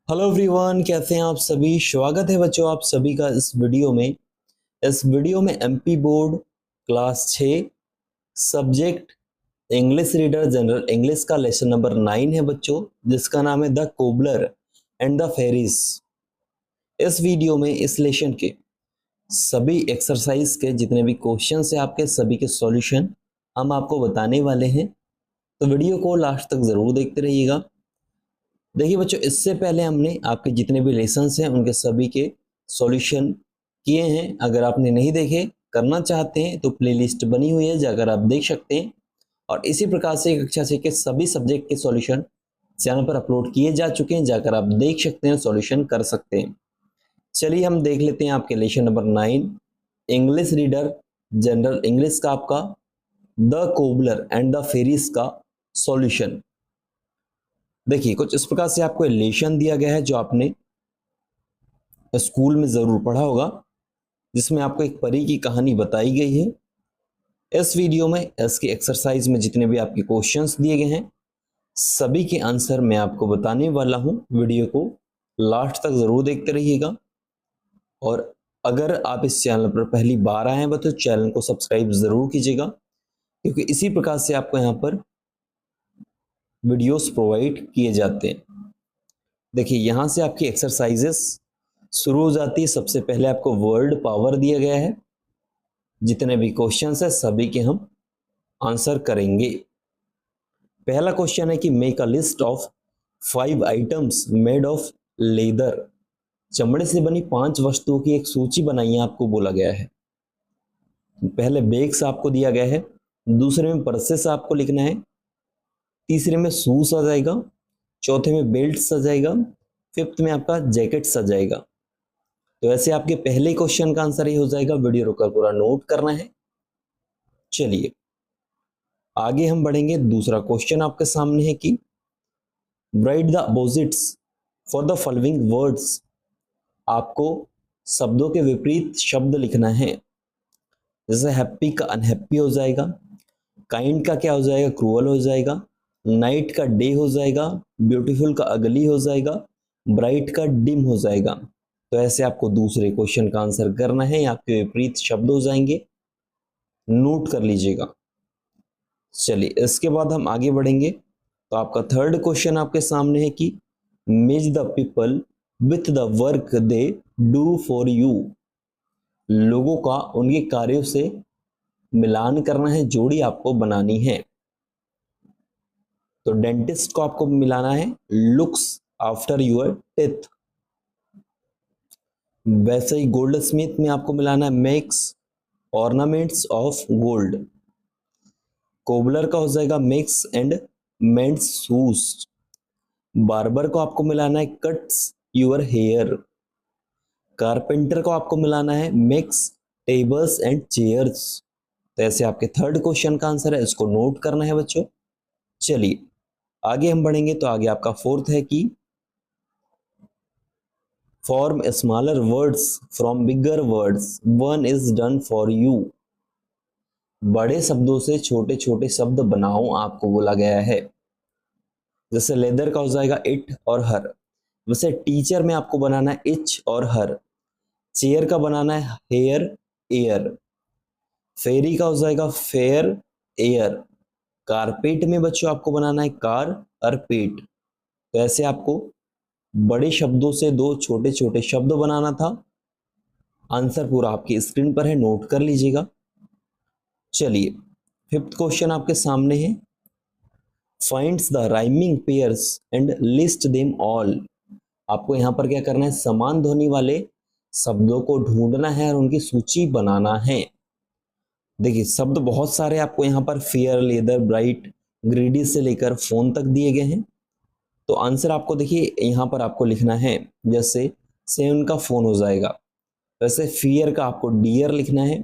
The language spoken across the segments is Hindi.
हेलो एवरीवन, कैसे हैं आप सभी। स्वागत है बच्चों आप सभी का इस वीडियो में MP board class 6 subject English reader general English का लेसन नंबर 9 है बच्चों, जिसका नाम है the cobbler and the fairies. इस वीडियो में इस लेसन के सभी एक्सरसाइज के जितने भी क्वेश्चन है आपके सभी के सॉल्यूशन हम आपको बताने वाले हैं, तो वीडियो को लास्ट तक जरूर देखते रहिएगा। देखिए बच्चों, इससे पहले हमने आपके जितने भी लेसन्स हैं उनके सभी के सॉल्यूशन किए हैं। अगर आपने नहीं देखे, करना चाहते हैं तो प्लेलिस्ट बनी हुई है, जाकर आप देख सकते हैं। और इसी प्रकार से कक्षा 6 के सभी सब्जेक्ट के सॉल्यूशन चैनल पर अपलोड किए जा चुके हैं, जाकर आप देख सकते हैं, सॉल्यूशन कर सकते हैं। चलिए हम देख लेते हैं आपके lesson number 9 English reader general English का आपका the cobbler and the fairies का सॉल्यूशन। देखिए कुछ इस प्रकार से आपको लेसन दिया गया है जो आपने स्कूल में जरूर पढ़ा होगा, जिसमें आपको एक परी की कहानी बताई गई है। इस वीडियो में इसके एक्सरसाइज में जितने भी आपके क्वेश्चंस दिए गए हैं सभी के आंसर मैं आपको बताने वाला हूं। वीडियो को लास्ट तक जरूर देखते रहिएगा। और अगर आप इस चैनल पर पहली बार आए हैं तो चैनल को सब्सक्राइब जरूर कीजिएगा, क्योंकि इसी प्रकार से आपको यहाँ पर वीडियोस प्रोवाइड किए जाते हैं। देखिए यहाँ से आपकी एक्सरसाइजेस शुरू हो जाती है। सबसे पहले आपको वर्ड पावर दिया गया है, जितने भी क्वेश्चंस है सभी के हम आंसर करेंगे। पहला क्वेश्चन है कि make a list of 5 items made of leather. चमड़े से बनी 5 वस्तुओं की एक सूची बनाइए, आपको बोला गया है। पहले बैग्स आपको दिया गया है, दूसरे में पर्सेस आपको लिखना है, तीसरे में शूज आ जाएगा, चौथे में बेल्ट आ जाएगा, फिफ्थ में आपका जैकेट आ जाएगा। तो ऐसे आपके पहले क्वेश्चन का आंसर ये हो जाएगा। वीडियो रोकर पूरा नोट करना है। चलिए आगे हम बढ़ेंगे। दूसरा क्वेश्चन आपके सामने है कि right the opposites for the following words. आपको शब्दों के विपरीत शब्द लिखना है। जैसे हैप्पी का अनहैप्पी हो जाएगा, काइंड का क्या हो जाएगा, क्रूअल हो जाएगा, नाइट का डे हो जाएगा, ब्यूटीफुल का अगली हो जाएगा, ब्राइट का डिम हो जाएगा। तो ऐसे आपको दूसरे क्वेश्चन का आंसर करना है। आपके विपरीत शब्द हो जाएंगे, नोट कर लीजिएगा। चलिए इसके बाद हम आगे बढ़ेंगे। तो आपका थर्ड क्वेश्चन आपके सामने है कि match the people with the work they do for you. लोगों का उनके कार्यों से मिलान करना है, जोड़ी आपको बनानी है। तो डेंटिस्ट को आपको मिलाना है लुक्स आफ्टर योर टेथ। वैसे ही गोल्ड स्मिथ में आपको मिलाना है makes ornaments of gold. Cobbler का हो जाएगा मेक्स एंड मेंट्स शूज। बार्बर को आपको मिलाना है कट्स योर हेयर। कारपेंटर को आपको मिलाना है मेक्स टेबल्स एंड चेयर्स। तो ऐसे आपके थर्ड क्वेश्चन का आंसर है, इसको नोट करना है बच्चों। चलिए आगे हम बढ़ेंगे। तो आगे आपका फोर्थ है कि form smaller words from bigger words, one is done for you. बड़े शब्दों से छोटे छोटे शब्द बनाओ, आपको बोला गया है। जैसे लेदर का हो जाएगा इट और हर। वैसे टीचर में आपको बनाना है इच और हर। चेयर का बनाना है हेयर एयर। फेरी का हो जाएगा फेयर एयर। कारपेट में बच्चों आपको बनाना है कार और पेट। तो ऐसे आपको बड़े शब्दों से दो छोटे छोटे शब्द बनाना था। आंसर पूरा आपकी स्क्रीन पर है, नोट कर लीजिएगा। चलिए फिफ्थ क्वेश्चन आपके सामने है, finds the rhyming pairs and list them all. आपको यहां पर क्या करना है, समान ध्वनि वाले शब्दों को ढूंढना है और उनकी सूची बनाना है। देखिए शब्द बहुत सारे आपको यहाँ पर फेयर, लेदर, ब्राइट, ग्रीडी से लेकर फोन तक दिए गए हैं। तो आंसर आपको देखिए यहाँ पर आपको लिखना है। जैसे सेवन का फोन हो जाएगा, वैसे फियर का आपको डियर लिखना है,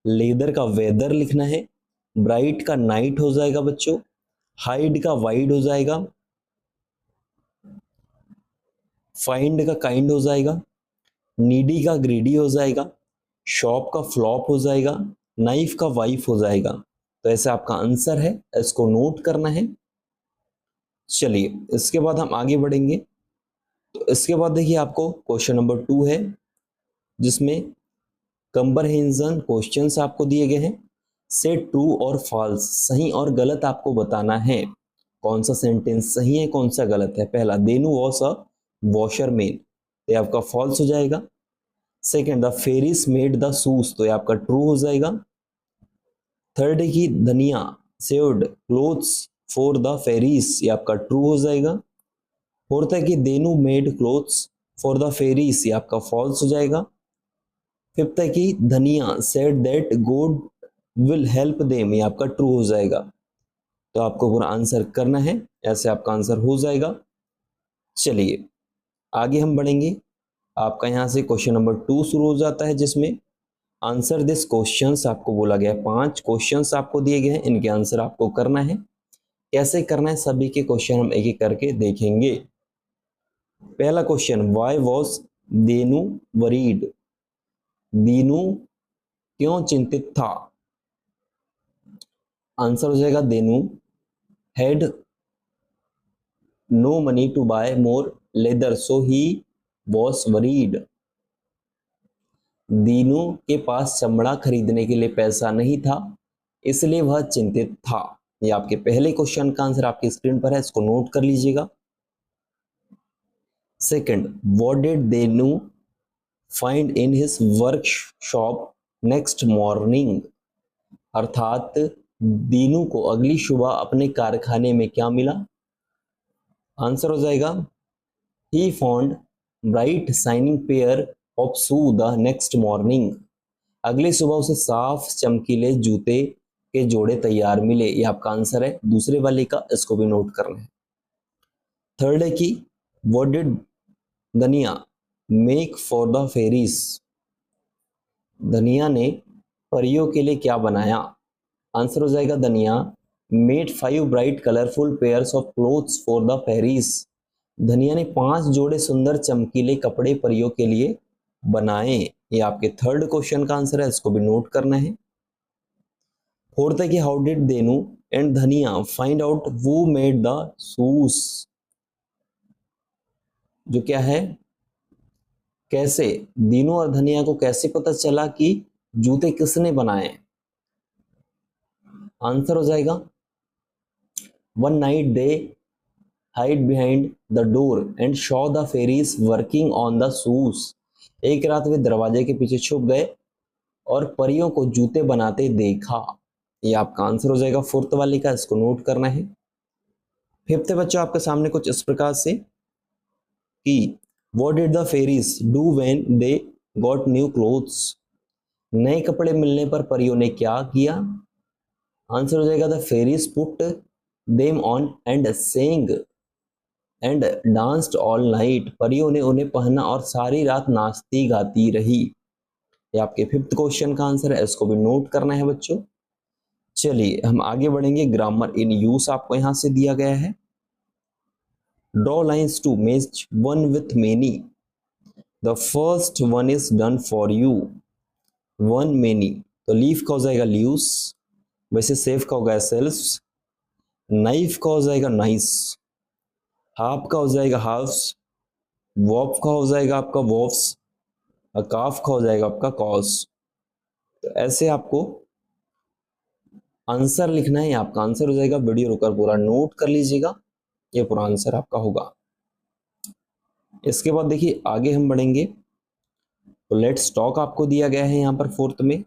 लेदर का वेदर लिखना है, ब्राइट का नाइट हो जाएगा बच्चों, हाइड का वाइड हो जाएगा, फाइंड का काइंड हो जाएगा, नीडी का ग्रीडी हो जाएगा, शॉप का फ्लॉप हो जाएगा, नाइफ का वाइफ हो जाएगा। तो ऐसे आपका आंसर है, इसको नोट करना है। चलिए इसके बाद हम आगे बढ़ेंगे। तो इसके बाद देखिए आपको क्वेश्चन नंबर 2 है, जिसमें कंप्रहेंशन क्वेश्चंस आपको दिए गए हैं। से ट्रू और फॉल्स, सही और गलत आपको बताना है। कौन सा सेंटेंस सही है, कौन सा गलत है। पहला, देनु वॉज अ वॉशरमैन, तो ये आपका फॉल्स हो जाएगा। Second, the fairies made the shoes, तो ये आपका ट्रू हो जाएगा। थर्ड है कि Dhaniya saved clothes for the fairies, ये आपका ट्रू हो जाएगा। फोर्थ है कि Dinu made clothes for the fairies, ये आपका फॉल्स हो जाएगा। फिफ्थ है कि Dhaniya said that God will help them, ये आपका ट्रू हो जाएगा। तो आपको पूरा आंसर करना है, ऐसे आपका आंसर हो जाएगा। चलिए आगे हम बढ़ेंगे। आपका यहाँ से क्वेश्चन नंबर 2 शुरू हो जाता है, जिसमें आंसर दिस क्वेश्चंस आपको बोला गया है। 5 क्वेश्चंस आपको दिए गए हैं, इनके आंसर आपको करना है। कैसे करना है, सभी के क्वेश्चन हम एक एक करके देखेंगे। पहला question, why was Dinu worried, Dinu क्यों चिंतित था। आंसर हो जाएगा Dinu had no money to buy more leather so he was worried, Dinu के पास चमड़ा खरीदने के लिए पैसा नहीं था, इसलिए वह चिंतित था। ये आपके पहले क्वेश्चन का आंसर आपकी स्क्रीन पर है, इसको नोट कर लीजिएगा। Second, what did देनू find in his workshop next morning, अर्थात दीनू को अगली सुबह अपने कारखाने में क्या मिला। आंसर हो जाएगा he found bright shining pair of shoe the next morning, अगली सुबह उसे साफ चमकीले जूते के जोड़े तैयार मिले। ये आपका आंसर है दूसरे वाले का, इसको भी नोट करना है। थर्ड है कि व्हाट डिड धनिया make for the fairies, Dhaniya ने परियों के लिए क्या बनाया। आंसर हो जाएगा Dhaniya made 5 bright colourful pairs of clothes for the fairies, Dhaniya ने 5 जोड़े सुंदर चमकीले कपड़े परियों के लिए बनाए। ये आपके थर्ड क्वेश्चन का आंसर है, इसको भी नोट करना है। फोर्थ है कि हाउ डिड देनु एंड धनिया find out who made the shoes, जो क्या है, कैसे दीनू और धनिया को कैसे पता चला कि जूते किसने बनाए। आंसर हो जाएगा one night they hide behind the door and saw the fairies working on the shoes, एक रात वे दरवाजे के पीछे छुप गए और परियों को जूते बनाते देखा। ये आपका आंसर हो जाएगा फोर्थ वाले का, इसको नोट करना है। फिफ्थ बच्चों आपके सामने कुछ इस प्रकार से कि what did the fairies do when they got new clothes, नए कपड़े मिलने पर परियों ने क्या किया। आंसर हो जाएगा the fairies put them on and sang and danced all night, परियों ने उन्हें पहना और सारी रात नाचती गाती रही। ये आपके फिफ्थ क्वेश्चन का आंसर है, इसको भी नोट करना है बच्चों। चलिए हम आगे बढ़ेंगे। ग्रामर इन यूज आपको यहां से दिया गया है। Draw lines to match one with many, the first one is done for you, one many, तो लीफ का हो जाएगा ल्यूस, वैसे सेफ का होगा सेल्फ, नाइफ का हो जाएगा नाइस, हाफ का हो जाएगा हाफ्स, वॉफ का हो जाएगा आपका वॉफ्स, और काफ का हो जाएगा आपका कॉस। तो ऐसे आपको आंसर लिखना है, आपका आंसर हो जाएगा। वीडियो रुकर पूरा नोट कर लीजिएगा, ये पूरा आंसर आपका होगा। इसके बाद देखिए आगे हम बढ़ेंगे। तो लेट्स टॉक आपको दिया गया है यहाँ पर फोर्थ में,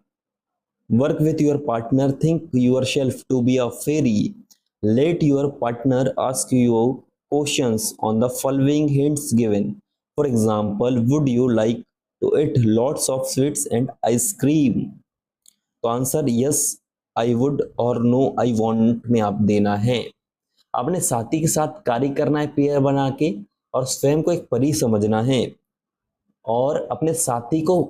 work with your partner, think yourself to be a fairy, let your partner ask you questions on the following hints given, for example would you like to eat lots of sweets and ice cream. तो आंसर यस आई वुड और नो आई वॉन्ट में आप देना है। आपने साथी के साथ कार्य करना है पेयर बना के, और स्वयं को एक परी समझना है और अपने साथी को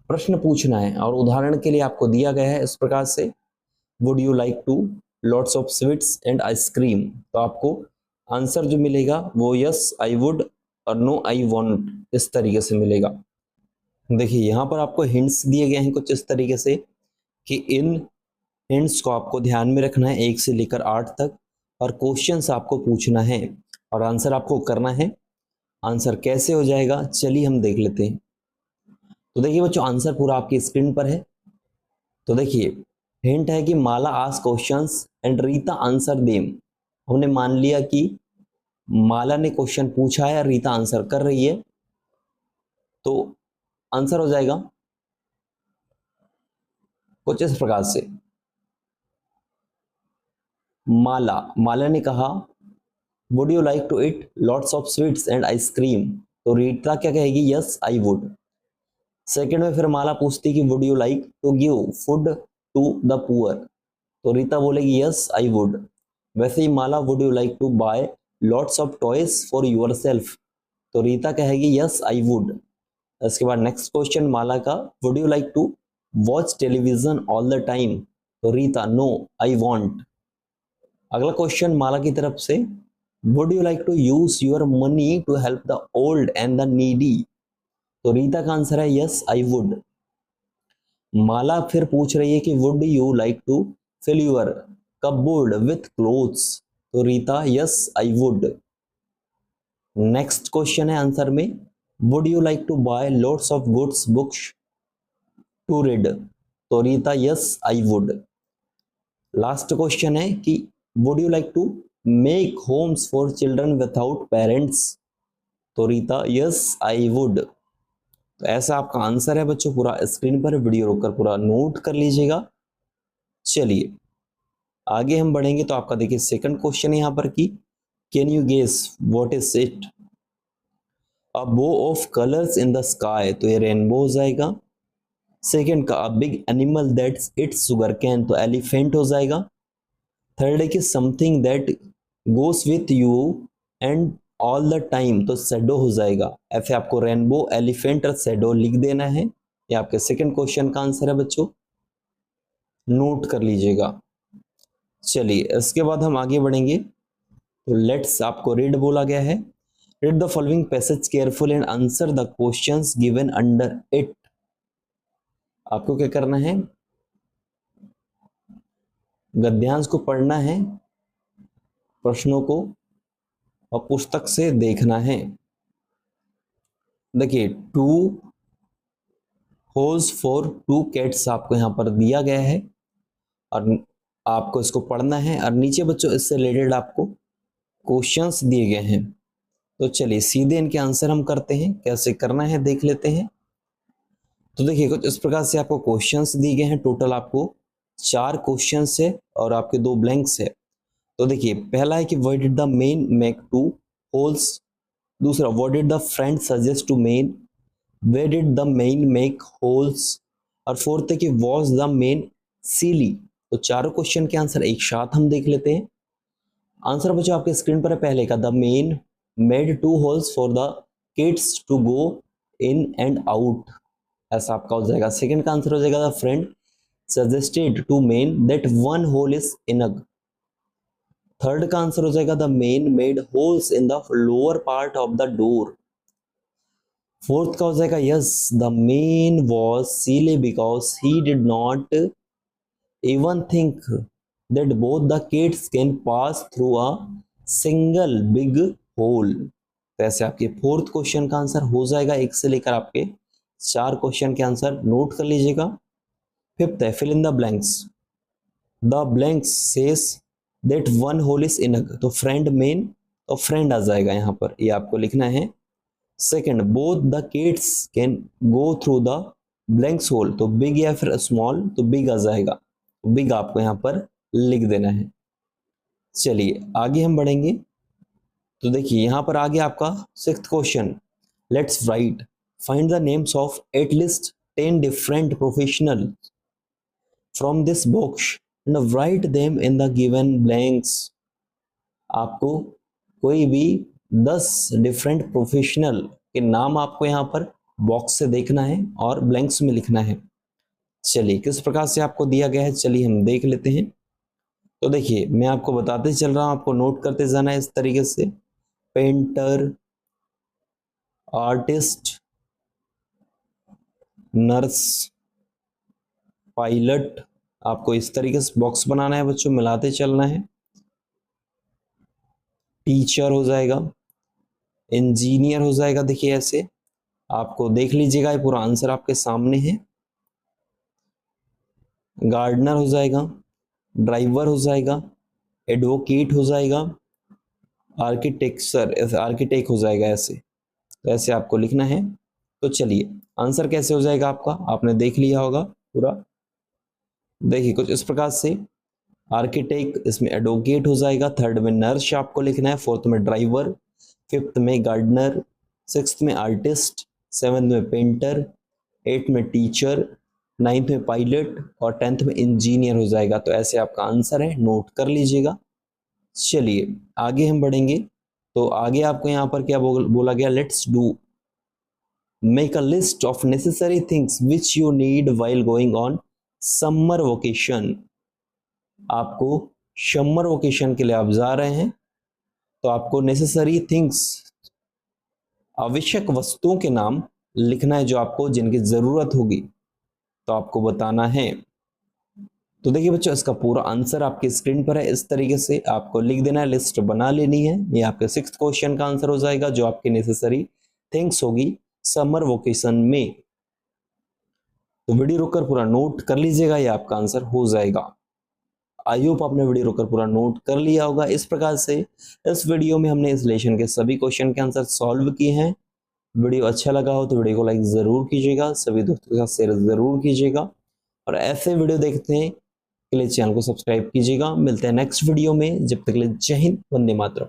प्रश्न पूछना है। और उदाहरण के लिए आपको दिया गया है इस प्रकार से, would you like to lots of sweets and ice cream, तो आपको आंसर जो मिलेगा वो यस आई वुड और नो आई वॉन्ट इस तरीके से मिलेगा। देखिए यहाँ पर आपको हिंट्स दिए गए हैं कुछ इस तरीके से कि इन हिंट्स को आपको ध्यान में रखना है 1 से लेकर 8 तक, और क्वेश्चंस आपको पूछना है और आंसर आपको करना है। आंसर कैसे हो जाएगा, चलिए हम देख लेते हैं। तो देखिए बच्चों, आंसर पूरा आपकी स्क्रीन पर है। तो देखिए, हिंट है कि Mala ask questions and Rita answer them. हमने मान लिया कि माला ने क्वेश्चन पूछा है, रीता आंसर कर रही है, तो आंसर हो जाएगा कुछ इस प्रकार से। माला ने कहा would you like to eat lots of sweets and ice cream, तो रीता क्या कहेगी, यस आई वुड। सेकंड में फिर माला पूछती कि would you like to give food to the poor, तो रीता बोलेगी यस आई वुड। वैसे ही Mala would you like to buy lots of toys for yourself, तो रीता कहेगी यस आई वुड। इसके बाद नेक्स्ट क्वेश्चन माला का, would you like to watch television all the time, तो रीता नो आई वॉन्ट। अगला क्वेश्चन माला की तरफ से, would you like to use your money to help the old and the needy, तो रीता का आंसर है यस आई वुड। माला फिर पूछ रही है कि would you like to fill your cupboard with clothes, तो Rita yes I would. Next question है आंसर में, would you like to buy lots of goods books to read, तो Rita yes I would. Last question है कि would you like to make homes for children without parents, तो रीता यस आई वुड। तो ऐसा आपका आंसर है बच्चों, पूरा स्क्रीन पर वीडियो रोककर पूरा नोट कर लीजिएगा। चलिए आगे हम बढ़ेंगे, तो आपका देखिए सेकंड क्वेश्चन यहां पर की, can you guess what is it, a bow of colours in the sky, तो ये रेनबो हो जाएगा। सेकंड का, a big animal that's its sugar cane, तो एलिफेंट हो जाएगा। थर्ड है कि something that goes with you and all the time, तो शैडो हो जाएगा। ऐसे आपको रेनबो, एलिफेंट और शैडो लिख देना है। ये आपके सेकंड क्वेश्चन का आंसर है बच्चों, नोट कर लीजिएगा। चलिए इसके बाद हम आगे बढ़ेंगे, तो लेट्स आपको रीड बोला गया है, read the following passage careful and answer the questions given under it. आपको क्या करना है, गद्यांश को पढ़ना है, प्रश्नों को और पुस्तक से देखना है। देखिए, two holes for two cats आपको यहां पर दिया गया है और आपको इसको पढ़ना है, और नीचे बच्चों इससे रिलेटेड आपको क्वेश्चंस दिए गए हैं। तो चलिए सीधे इनके आंसर हम करते हैं, कैसे करना है देख लेते हैं। तो देखिए कुछ इस प्रकार से आपको क्वेश्चंस दिए गए हैं, टोटल आपको 4 क्वेश्चंस है और आपके 2 ब्लैंक्स है। तो देखिए पहला है कि what did the men make two holes, दूसरा what did the friend suggest to men, where did the men make holes, और फोर्थ है कि वाज द मेन सीली। तो चारों क्वेश्चन के आंसर एक साथ हम देख लेते हैं। आंसर बच्चों आपके स्क्रीन पर है, पहले का, the men made 2 holes for the kids to go in and out, ऐसा आपका हो जाएगा। सेकंड का आंसर हो जाएगा, the friend suggested to men that 1 hole is enough. Third का आंसर हो जाएगा, the men made holes in the lower part of the door. Fourth का हो जाएगा, yes the men was silly because he did not even think that both the kids can pass through a single big hole. तो ऐसे आपके फोर्थ क्वेश्चन का आंसर हो जाएगा, 1 से लेकर आपके 4 क्वेश्चन के आंसर नोट कर लीजिएगा। फिफ्थ है, fill in the blanks, the blanks says that 1 hole is enough, तो फ्रेंड मेन और फ्रेंड आ जाएगा यहाँ पर, ये आपको लिखना है। Second, both the kids can go through the blanks hole, तो बिग या फिर स्मॉल, तो बिग आ जाएगा, बिग आपको यहाँ पर लिख देना है। चलिए आगे हम बढ़ेंगे, तो देखिए यहाँ पर आगे आपका 6th question, let's write find the names of at least 10 different professional from this box and write them in the given blanks. आपको कोई भी 10 डिफरेंट प्रोफेशनल के नाम आपको यहाँ पर बॉक्स से देखना है और ब्लैंक्स में लिखना है। चलिए किस प्रकार से आपको दिया गया है, चलिए हम देख लेते हैं। तो देखिए मैं आपको बताते चल रहा हूं, आपको नोट करते जाना है इस तरीके से, पेंटर, आर्टिस्ट, नर्स, पायलट, आपको इस तरीके से बॉक्स बनाना है बच्चों, मिलाते चलना है। टीचर हो जाएगा, इंजीनियर हो जाएगा, देखिए ऐसे आपको देख लीजिएगा, ये पूरा आंसर आपके सामने है। गार्डनर हो जाएगा, ड्राइवर हो जाएगा, एडवोकेट हो जाएगा, आर्किटेक्ट हो जाएगा ऐसे। तो ऐसे आपको लिखना है। तो चलिए आंसर कैसे हो जाएगा आपका, आपने देख लिया होगा पूरा। देखिए कुछ इस प्रकार से, आर्किटेक्ट, इसमें एडवोकेट हो जाएगा, थर्ड में नर्स आपको लिखना है, फोर्थ में ड्राइवर, फिफ्थ में गार्डनर, सिक्स्थ में आर्टिस्ट, सेवन्थ में पेंटर, एट्थ में टीचर, नाइन्थ में पायलट और टेंथ में इंजीनियर हो जाएगा। तो ऐसे आपका आंसर है, नोट कर लीजिएगा। चलिए आगे हम बढ़ेंगे। तो आगे आपको यहाँ पर क्या बोला गया, let's do make a list of necessary things which you need while going on summer vacation. आपको समर वेकेशन के लिए आप जा रहे हैं, तो आपको नेसेसरी थिंग्स, आवश्यक वस्तुओं के नाम लिखना है जो आपको जिनकी जरूरत होगी, तो आपको बताना है। तो देखिए बच्चों, इसका पूरा आंसर आपकी स्क्रीन पर है, इस तरीके से आपको लिख देना है, लिस्ट बना लेनी है। ये आपके 6th क्वेश्चन का आंसर हो जाएगा, जो आपकी नेसेसरी थिंग्स होगी समर वेकेशन में। तो वीडियो रोककर पूरा नोट कर लीजिएगा, ये आपका आंसर हो जाएगा। आई होप आपने वीडियो रोककर पूरा नोट कर लिया होगा। इस प्रकार से इस वीडियो में हमने इस लेशन के सभी क्वेश्चन के आंसर सॉल्व किए हैं। वीडियो अच्छा लगा हो तो वीडियो को लाइक जरूर कीजिएगा, सभी दोस्तों के साथ शेयर जरूर कीजिएगा, और ऐसे वीडियो देखते हैं के लिए चैनल को सब्सक्राइब कीजिएगा। मिलते हैं नेक्स्ट वीडियो में, जब तक के लिए जय हिंद, वंदे मातरम।